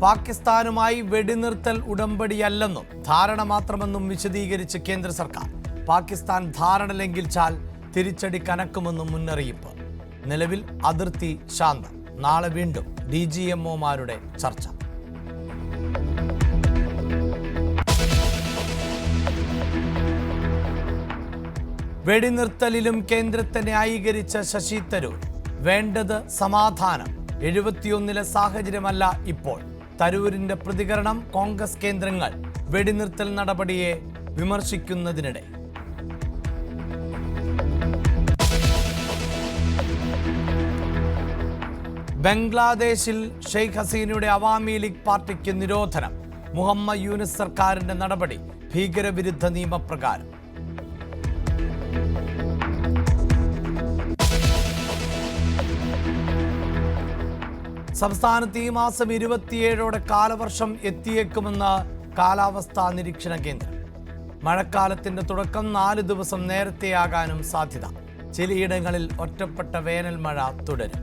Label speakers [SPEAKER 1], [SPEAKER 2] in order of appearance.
[SPEAKER 1] പാകിസ്ഥാനുമായി വെടിനിർത്തൽ ഉടമ്പടിയല്ലെന്നും ധാരണ മാത്രമെന്നും വിശദീകരിച്ച് കേന്ദ്ര സർക്കാർ. പാകിസ്ഥാൻ ധാരണ ലംഘിച്ചാൽ തിരിച്ചടി കനക്കുമെന്നും മുന്നറിയിപ്പ്. നിലവിൽ അതിർത്തി ശാന്തം. നാളെ വീണ്ടും DGMOമാരുടെ ചർച്ച. വെടിനിർത്തലിലും കേന്ദ്രത്തെ ന്യായീകരിച്ച ശശി തരൂർ. വേണ്ടത് സമാധാനം, 71-ലെ സാഹചര്യമല്ല ഇപ്പോൾ. തരൂരിന്റെ പ്രതികരണം കോൺഗ്രസ് കേന്ദ്രങ്ങൾ വെടിനിർത്തൽ നടപടിയെ വിമർശിക്കുന്നതിനിടെ. ബംഗ്ലാദേശിൽ ഷെയ്ഖ് ഹസീനയുടെ അവാമി ലീഗ് പാർട്ടിക്ക് നിരോധനം. മുഹമ്മദ് യൂനിസ് സർക്കാരിന്റെ നടപടി ഭീകരവിരുദ്ധ നിയമപ്രകാരം. സംസ്ഥാനത്ത് ഈ മാസം 27ഓടെ കാലവർഷം എത്തിയേക്കുമെന്ന് കാലാവസ്ഥാ നിരീക്ഷണ കേന്ദ്രം. മഴക്കാലത്തിന്റെ തുടക്കം 4 ദിവസം നേരത്തെയാകാനും സാധ്യത. ചിലയിടങ്ങളിൽ ഒറ്റപ്പെട്ട വേനൽ മഴ തുടരും.